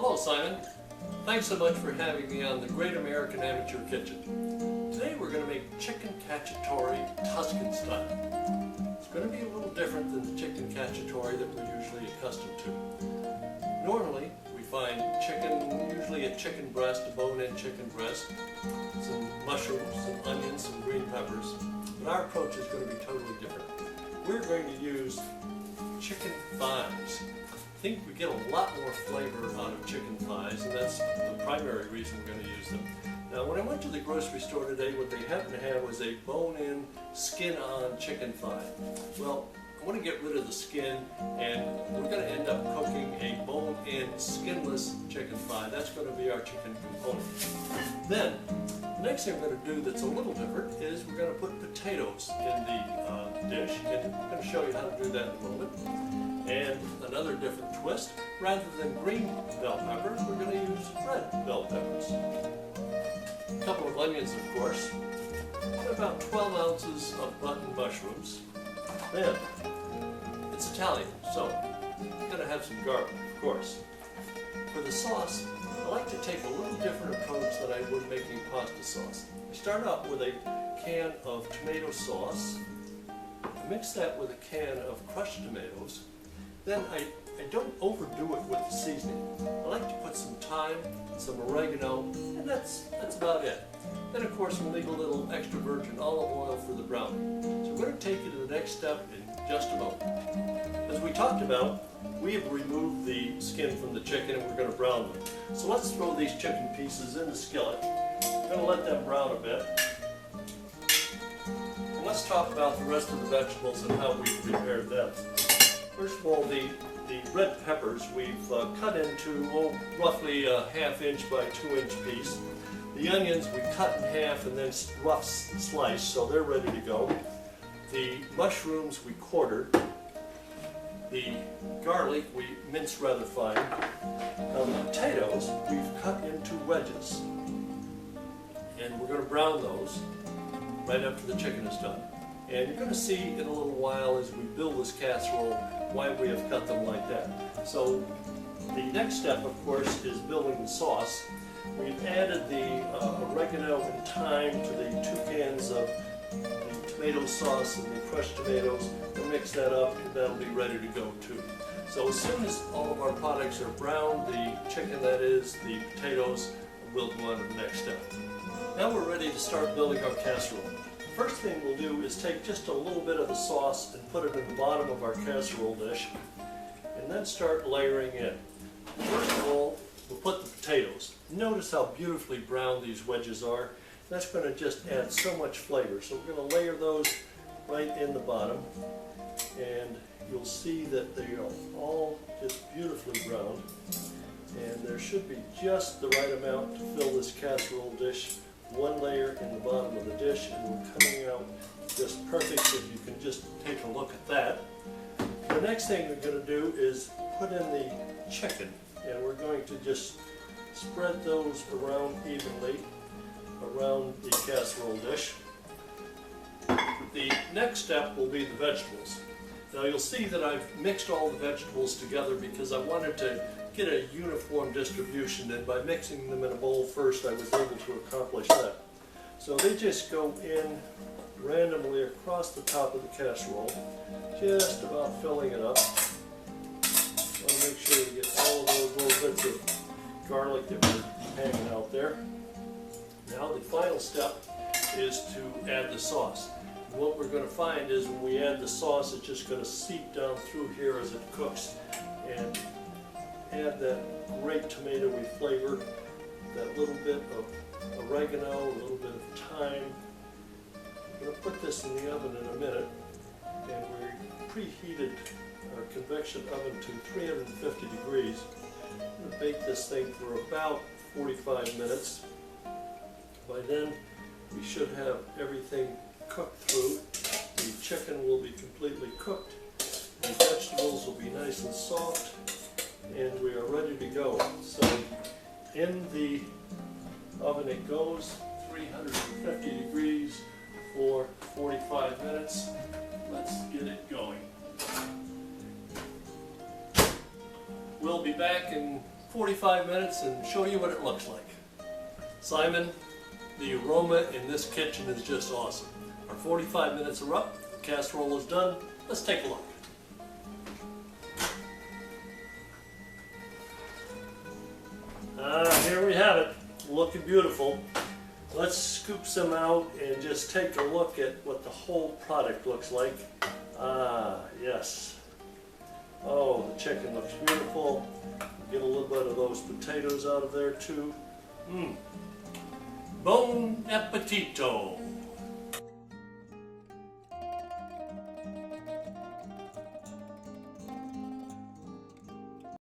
Hello, Simon. Thanks so much for having me on the Great American Amateur Kitchen. Today we're going to make Chicken Cacciatore Tuscan style. It's going to be a little different than the Chicken Cacciatore that we're usually accustomed to. Normally we find chicken, usually a chicken breast, a bone-in chicken breast, some mushrooms, some onions, some green peppers, but our approach is going to be totally different. We're going to use chicken thighs. I think we get a lot more flavor out of chicken thighs, and that's the primary reason we're going to use them. Now, when I went to the grocery store today, what they happened to have was a bone-in, skin-on chicken thigh. Well, I want to get rid of the skin, and we're going to end up cooking a bone-in, skinless chicken thigh. That's going to be our chicken component. Then, the next thing we're going to do that's a little different is we're going to put potatoes in the dish, and I'm going to show you how to do that in a moment. And another different twist, rather than green bell peppers, we're going to use red bell peppers. A couple of onions, of course, and about 12 ounces of button mushrooms. Then, it's Italian, so we're going to have some garlic, of course. For the sauce, I like to take a little different approach than I would making pasta sauce. I start out with a can of tomato sauce. I mix that with a can of crushed tomatoes. Then I don't overdo it with the seasoning. I like to put some thyme, some oregano, and that's about it. Then of course we'll leave a little extra virgin olive oil for the browning. So we're going to take you to the next step in just a moment. As we talked about, we have removed the skin from the chicken and we're going to brown them. So let's throw these chicken pieces in the skillet. We're going to let them brown a bit. And let's talk about the rest of the vegetables and how we prepared them. First of all, the red peppers we've cut into roughly a ½ inch by 2 inch piece. The onions we cut in half and then rough slice, so they're ready to go. The mushrooms we quartered. The garlic we minced rather fine. Now the potatoes we've cut into wedges. And we're going to brown those right after the chicken is done. And you're going to see in a little while as we build this casserole why we have cut them like that. So the next step, of course, is building the sauce. We've added the oregano and thyme to the 2 cans of the tomato sauce and the crushed tomatoes. We'll mix that up and that'll be ready to go too. So as soon as all of our products are browned, the chicken that is, the potatoes, we'll go on to the next step. Now we're ready to start building our casserole. First thing we'll do is take just a little bit of the sauce and put it in the bottom of our casserole dish, and then start layering in. First of all, we'll put the potatoes. Notice how beautifully brown these wedges are. That's going to just add so much flavor. So we're going to layer those right in the bottom, and you'll see that they are all just beautifully browned. And there should be just the right amount to fill this casserole dish. 1 layer in the bottom of the dish, and we're coming out just perfect. If you can just take a look at that. The next thing we're going to do is put in the chicken, and we're going to just spread those around evenly around the casserole dish. The next step will be the vegetables. Now you'll see that I've mixed all the vegetables together because I wanted to get a uniform distribution, and by mixing them in a bowl first I was able to accomplish that. So they just go in randomly across the top of the casserole, just about filling it up. I want to make sure we get all of those little bits of garlic that were hanging out there. Now the final step is to add the sauce. And what we're going to find is when we add the sauce, it's just going to seep down through here as it cooks, and add that great tomatoey flavor, that little bit of oregano, a little bit of thyme. We're going to put this in the oven in a minute, and we preheated our convection oven to 350 degrees. I'm going to bake this thing for about 45 minutes. By then we should have everything cooked through. The chicken will be completely cooked, the vegetables will be nice and soft, and we are ready to go. So in the oven it goes, 350 degrees for 45 minutes. Let's get it going. We'll be back in 45 minutes and show you what it looks like. Simon, the aroma in this kitchen is just awesome. Our 45 minutes are up, the casserole is done. Let's take a look. Here we have it, looking beautiful. Let's scoop some out and just take a look at what the whole product looks like. Yes. Oh, the chicken looks beautiful. Get a little bit of those potatoes out of there too. Bon appetito!